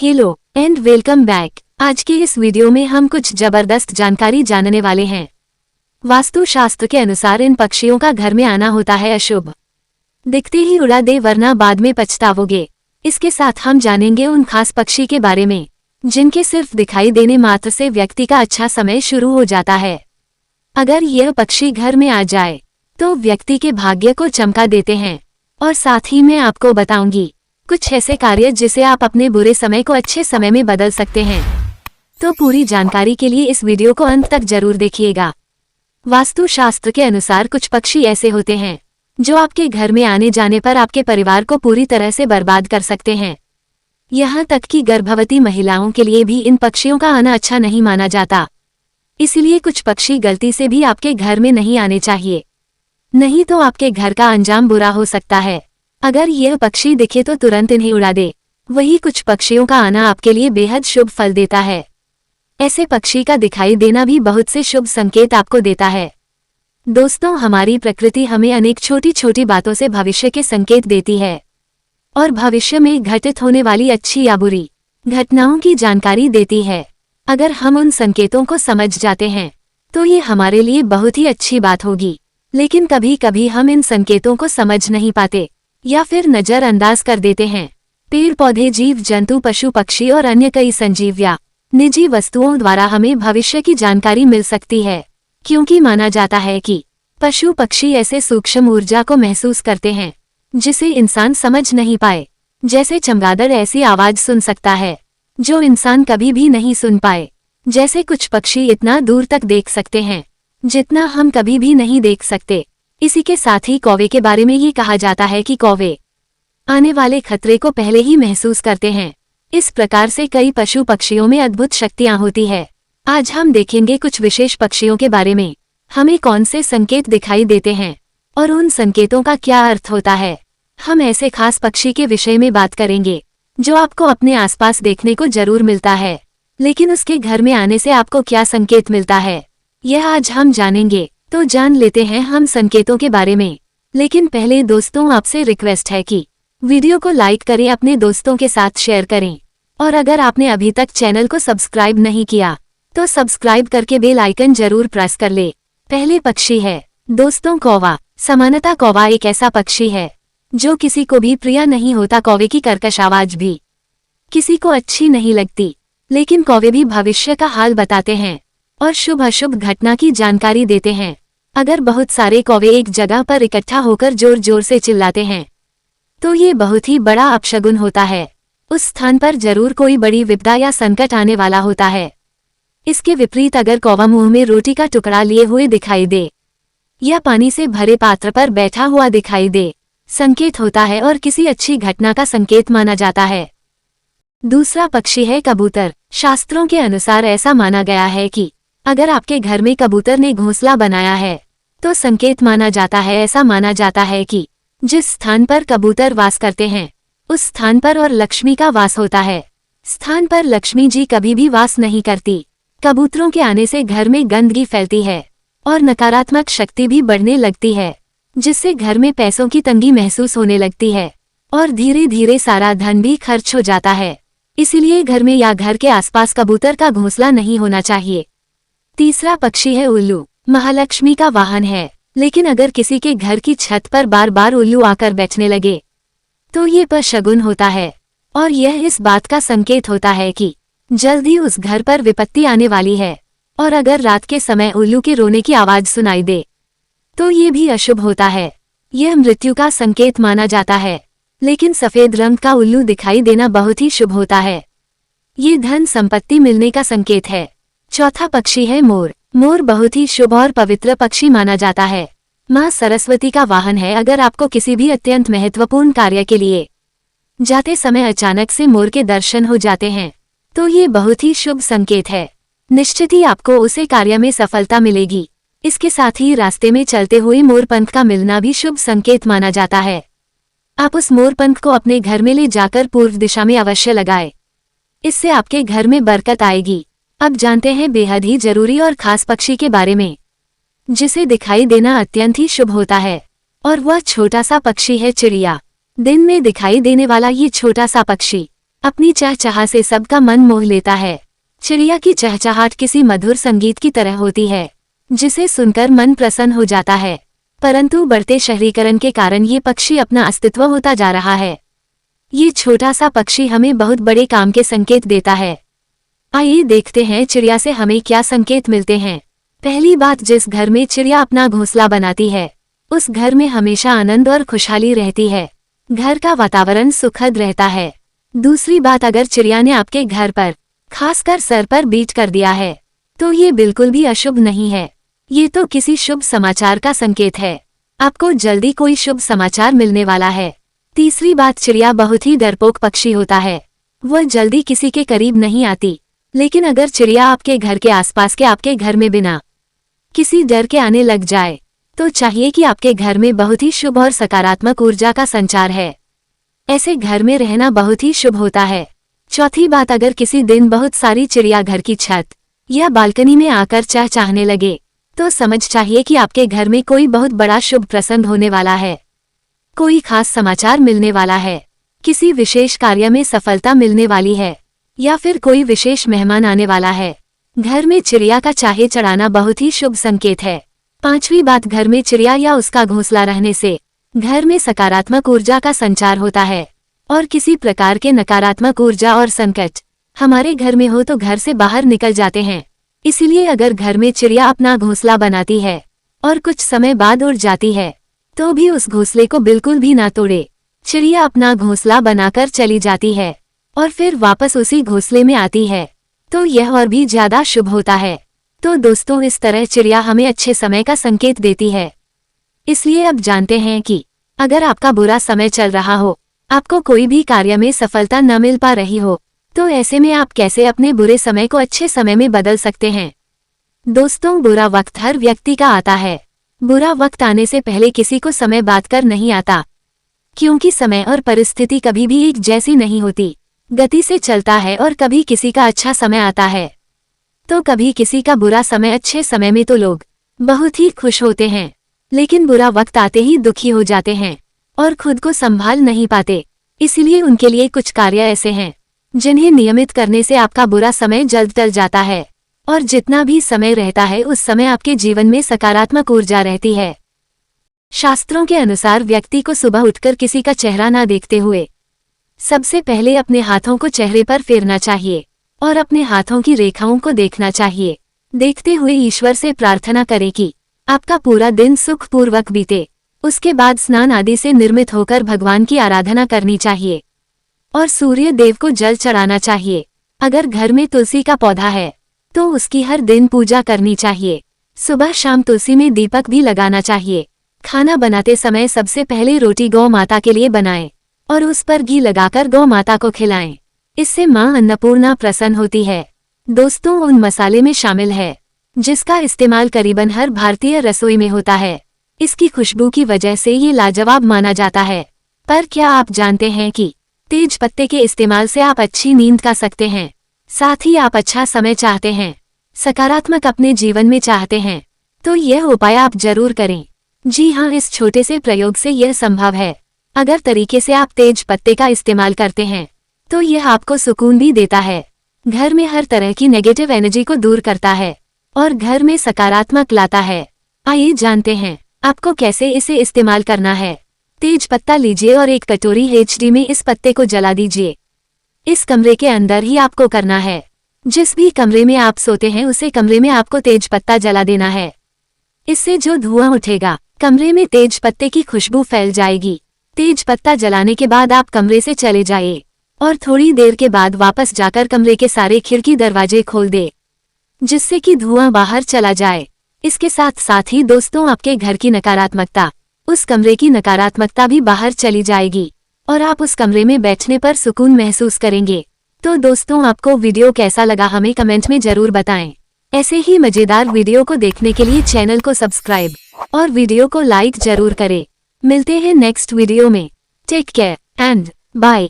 Hello and welcome back. आज के इस वीडियो में हम कुछ जबरदस्त जानकारी जानने वाले हैं। वास्तु शास्त्र के अनुसार इन पक्षियों का घर में आना होता है अशुभ। दिखते ही उड़ा दे वरना बाद में पछतावोगे। इसके साथ हम जानेंगे उन खास पक्षी के बारे में जिनके सिर्फ दिखाई देने मात्र से व्यक्ति का अच्छा समय शुरू हो जाता है। अगर यह पक्षी घर में आ जाए तो व्यक्ति के भाग्य को चमका देते हैं। और साथ ही मैं आपको बताऊंगी कुछ ऐसे कार्य जिसे आप अपने बुरे समय को अच्छे समय में बदल सकते हैं। तो पूरी जानकारी के लिए इस वीडियो को अंत तक जरूर देखिएगा। वास्तु शास्त्र के अनुसार कुछ पक्षी ऐसे होते हैं जो आपके घर में आने जाने पर आपके परिवार को पूरी तरह से बर्बाद कर सकते हैं। यहाँ तक कि गर्भवती महिलाओं के लिए भी इन पक्षियों का आना अच्छा नहीं माना जाता। इसलिए कुछ पक्षी गलती से भी आपके घर में नहीं आने चाहिए, नहीं तो आपके घर का अंजाम बुरा हो सकता है। अगर यह पक्षी दिखे तो तुरंत इन्हें उड़ा दे। वही कुछ पक्षियों का आना आपके लिए बेहद शुभ फल देता है। ऐसे पक्षी का दिखाई देना भी बहुत से शुभ संकेत आपको देता है। दोस्तों, हमारी प्रकृति हमें अनेक छोटी छोटी बातों से भविष्य के संकेत देती है और भविष्य में घटित होने वाली अच्छी या बुरी घटनाओं की जानकारी देती है। अगर हम उन संकेतों को समझ जाते हैं तो ये हमारे लिए बहुत ही अच्छी बात होगी। लेकिन कभी कभी हम इन संकेतों को समझ नहीं पाते या फिर नजरअंदाज कर देते हैं। पेड़ पौधे, जीव जंतु, पशु पक्षी और अन्य कई सजीव या निजी वस्तुओं द्वारा हमें भविष्य की जानकारी मिल सकती है, क्योंकि माना जाता है कि पशु पक्षी ऐसे सूक्ष्म ऊर्जा को महसूस करते हैं जिसे इंसान समझ नहीं पाए। जैसे चमगादड़ ऐसी आवाज सुन सकता है जो इंसान कभी भी नहीं सुन पाए। जैसे कुछ पक्षी इतना दूर तक देख सकते हैं जितना हम कभी भी नहीं देख सकते। इसी के साथ ही कौवे के बारे में ये कहा जाता है कि कौवे आने वाले खतरे को पहले ही महसूस करते हैं। इस प्रकार से कई पशु पक्षियों में अद्भुत शक्तियां होती है। आज हम देखेंगे कुछ विशेष पक्षियों के बारे में, हमें कौन से संकेत दिखाई देते हैं और उन संकेतों का क्या अर्थ होता है। हम ऐसे खास पक्षी के विषय में बात करेंगे जो आपको अपने आसपास देखने को जरूर मिलता है, लेकिन उसके घर में आने से आपको क्या संकेत मिलता है यह आज हम जानेंगे। तो जान लेते हैं हम संकेतों के बारे में। लेकिन पहले दोस्तों, आपसे रिक्वेस्ट है कि वीडियो को लाइक करें, अपने दोस्तों के साथ शेयर करें और अगर आपने अभी तक चैनल को सब्सक्राइब नहीं किया तो सब्सक्राइब करके बेल आइकन जरूर प्रेस कर ले। पहले पक्षी है दोस्तों कौवा। सामान्यतः कौवा एक ऐसा पक्षी है जो किसी को भी प्रिय नहीं होता। कौवे की कर्कश आवाज भी किसी को अच्छी नहीं लगती, लेकिन कौवे भी भविष्य का हाल बताते हैं और शुभ अशुभ घटना की जानकारी देते हैं। अगर बहुत सारे कौवे एक जगह पर इकट्ठा होकर जोर जोर से चिल्लाते हैं तो ये बहुत ही बड़ा अपशगुन होता है। उस स्थान पर जरूर कोई बड़ी विपदा या संकट आने वाला होता है। इसके विपरीत अगर कौवा मुंह में रोटी का टुकड़ा लिए हुए दिखाई दे या पानी से भरे पात्र पर बैठा हुआ दिखाई दे, संकेत होता है और किसी अच्छी घटना का संकेत माना जाता है। दूसरा पक्षी है कबूतर। शास्त्रों के अनुसार ऐसा माना गया है कि अगर आपके घर में कबूतर ने घोंसला बनाया है तो संकेत माना जाता है। ऐसा माना जाता है कि जिस स्थान पर कबूतर वास करते हैं उस स्थान पर और लक्ष्मी का वास होता है। स्थान पर लक्ष्मी जी कभी भी वास नहीं करती। कबूतरों के आने से घर में गंदगी फैलती है और नकारात्मक शक्ति भी बढ़ने लगती है, जिससे घर में पैसों की तंगी महसूस होने लगती है और धीरे धीरे सारा धन भी खर्च हो जाता है। इसीलिए घर में या घर के आसपास कबूतर का घोंसला नहीं होना चाहिए। तीसरा पक्षी है उल्लू। महालक्ष्मी का वाहन है, लेकिन अगर किसी के घर की छत पर बार बार उल्लू आकर बैठने लगे तो ये अपशगुन होता है और यह इस बात का संकेत होता है कि जल्द ही उस घर पर विपत्ति आने वाली है। और अगर रात के समय उल्लू के रोने की आवाज सुनाई दे तो ये भी अशुभ होता है। यह मृत्यु का संकेत माना जाता है, लेकिन सफेद रंग का उल्लू दिखाई देना बहुत ही शुभ होता है। ये धन संपत्ति मिलने का संकेत है। चौथा पक्षी है मोर। मोर बहुत ही शुभ और पवित्र पक्षी माना जाता है। माँ सरस्वती का वाहन है। अगर आपको किसी भी अत्यंत महत्वपूर्ण कार्य के लिए जाते समय अचानक से मोर के दर्शन हो जाते हैं तो ये बहुत ही शुभ संकेत है। निश्चित ही आपको उसे कार्य में सफलता मिलेगी। इसके साथ ही रास्ते में चलते हुए मोर पंख का मिलना भी शुभ संकेत माना जाता है। आप उस मोर पंख को अपने घर में ले जाकर पूर्व दिशा में अवश्य लगाएं। इससे आपके घर में बरकत आएगी। अब जानते हैं बेहद ही जरूरी और खास पक्षी के बारे में जिसे दिखाई देना अत्यंत ही शुभ होता है, और वह छोटा सा पक्षी है चिड़िया। दिन में दिखाई देने वाला ये छोटा सा पक्षी अपनी चहचहा से सबका मन मोह लेता है। चिड़िया की चहचहाट किसी मधुर संगीत की तरह होती है, जिसे सुनकर मन प्रसन्न हो जाता है। परंतु बढ़ते शहरीकरण के कारण ये पक्षी अपना अस्तित्व होता जा रहा है। ये छोटा सा पक्षी हमें बहुत बड़े काम के संकेत देता है। आइए देखते हैं चिड़िया से हमें क्या संकेत मिलते हैं। पहली बात, जिस घर में चिड़िया अपना घोंसला बनाती है उस घर में हमेशा आनंद और खुशहाली रहती है। घर का वातावरण सुखद रहता है। दूसरी बात, अगर चिड़िया ने आपके घर पर खासकर सर पर बीट कर दिया है तो ये बिल्कुल भी अशुभ नहीं है। ये तो किसी शुभ समाचार का संकेत है। आपको जल्दी कोई शुभ समाचार मिलने वाला है। तीसरी बात, चिड़िया बहुत ही डरपोक पक्षी होता है। वह जल्दी किसी के करीब नहीं आती, लेकिन अगर चिड़िया आपके घर के आसपास के आपके घर में बिना किसी डर के आने लग जाए तो चाहिए कि आपके घर में बहुत ही शुभ और सकारात्मक ऊर्जा का संचार है। ऐसे घर में रहना बहुत ही शुभ होता है। चौथी बात, अगर किसी दिन बहुत सारी चिड़िया घर की छत या बालकनी में आकर चहचहाने लगे तो समझ चाहिए कि आपके घर में कोई बहुत बड़ा शुभ प्रसंग होने वाला है। कोई खास समाचार मिलने वाला है, किसी विशेष कार्य में सफलता मिलने वाली है या फिर कोई विशेष मेहमान आने वाला है। घर में चिड़िया का चाहे चढ़ाना बहुत ही शुभ संकेत है। पांचवी बात, घर में चिड़िया या उसका घोंसला रहने से घर में सकारात्मक ऊर्जा का संचार होता है और किसी प्रकार के नकारात्मक ऊर्जा और संकट हमारे घर में हो तो घर से बाहर निकल जाते हैं। इसीलिए अगर घर में चिड़िया अपना घोंसला बनाती है और कुछ समय बाद उड़ जाती है तो भी उस घोंसले को बिल्कुल भी ना तोड़े। चिड़िया अपना घोंसला बनाकर चली जाती है और फिर वापस उसी घोंसले में आती है तो यह और भी ज्यादा शुभ होता है। तो दोस्तों, इस तरह चिड़िया हमें अच्छे समय का संकेत देती है। इसलिए अब जानते हैं कि अगर आपका बुरा समय चल रहा हो, आपको कोई भी कार्य में सफलता न मिल पा रही हो, तो ऐसे में आप कैसे अपने बुरे समय को अच्छे समय में बदल सकते हैं। दोस्तों, बुरा वक्त हर व्यक्ति का आता है। बुरा वक्त आने से पहले किसी को समय बात कर नहीं आता, क्योंकि समय और परिस्थिति कभी भी एक जैसी नहीं होती, गति से चलता है और कभी किसी का अच्छा समय आता है तो कभी किसी का बुरा समय। अच्छे समय में तो लोग बहुत ही खुश होते हैं, लेकिन बुरा वक्त आते ही दुखी हो जाते हैं और खुद को संभाल नहीं पाते। इसलिए उनके लिए कुछ कार्य ऐसे हैं जिन्हें नियमित करने से आपका बुरा समय जल्द टल जाता है और जितना भी समय रहता है उस समय आपके जीवन में सकारात्मक ऊर्जा रहती है। शास्त्रों के अनुसार व्यक्ति को सुबह उठकर किसी का चेहरा ना देखते हुए सबसे पहले अपने हाथों को चेहरे पर फेरना चाहिए और अपने हाथों की रेखाओं को देखना चाहिए। देखते हुए ईश्वर से प्रार्थना करें कि आपका पूरा दिन सुखपूर्वक बीते। उसके बाद स्नान आदि से निर्मित होकर भगवान की आराधना करनी चाहिए और सूर्य देव को जल चढ़ाना चाहिए। अगर घर में तुलसी का पौधा है तो उसकी हर दिन पूजा करनी चाहिए। सुबह शाम तुलसी में दीपक भी लगाना चाहिए। खाना बनाते समय सबसे पहले रोटी गौ माता के लिए बनाएं और उस पर घी लगाकर गौ माता को खिलाएं। इससे मां अन्नपूर्णा प्रसन्न होती है। दोस्तों, उन मसाले में शामिल है जिसका इस्तेमाल करीबन हर भारतीय रसोई में होता है। इसकी खुशबू की वजह से ये लाजवाब माना जाता है। पर क्या आप जानते हैं कि तेज पत्ते के इस्तेमाल से आप अच्छी नींद कर सकते हैं, साथ ही आप अच्छा समय चाहते हैं, सकारात्मक अपने जीवन में चाहते हैं, तो यह उपाय आप जरूर करें। जी हाँ, इस छोटे से प्रयोग से यह संभव है। अगर तरीके से आप तेज पत्ते का इस्तेमाल करते हैं तो यह आपको सुकून भी देता है, घर में हर तरह की नेगेटिव एनर्जी को दूर करता है और घर में सकारात्मक लाता है। आइए जानते हैं आपको कैसे इसे इस्तेमाल करना है। तेज पत्ता लीजिए और एक कटोरी HD में इस पत्ते को जला दीजिए। इस कमरे के अंदर ही आपको करना है। जिस भी कमरे में आप सोते हैं उसे कमरे में आपको तेज पत्ता जला देना है। इससे जो धुआं उठेगा कमरे में तेज पत्ते की खुशबू फैल जाएगी। तेज पत्ता जलाने के बाद आप कमरे से चले जाइए और थोड़ी देर के बाद वापस जाकर कमरे के सारे खिड़की दरवाजे खोल दे, जिससे कि धुआं बाहर चला जाए। इसके साथ साथ ही दोस्तों, आपके घर की नकारात्मकता, उस कमरे की नकारात्मकता भी बाहर चली जाएगी और आप उस कमरे में बैठने पर सुकून महसूस करेंगे। तो दोस्तों, आपको वीडियो कैसा लगा हमें कमेंट में जरूर बताएं। ऐसे ही मजेदार वीडियो को देखने के लिए चैनल को सब्सक्राइब और वीडियो को लाइक जरूर करें। मिलते हैं नेक्स्ट वीडियो में। Take care and bye.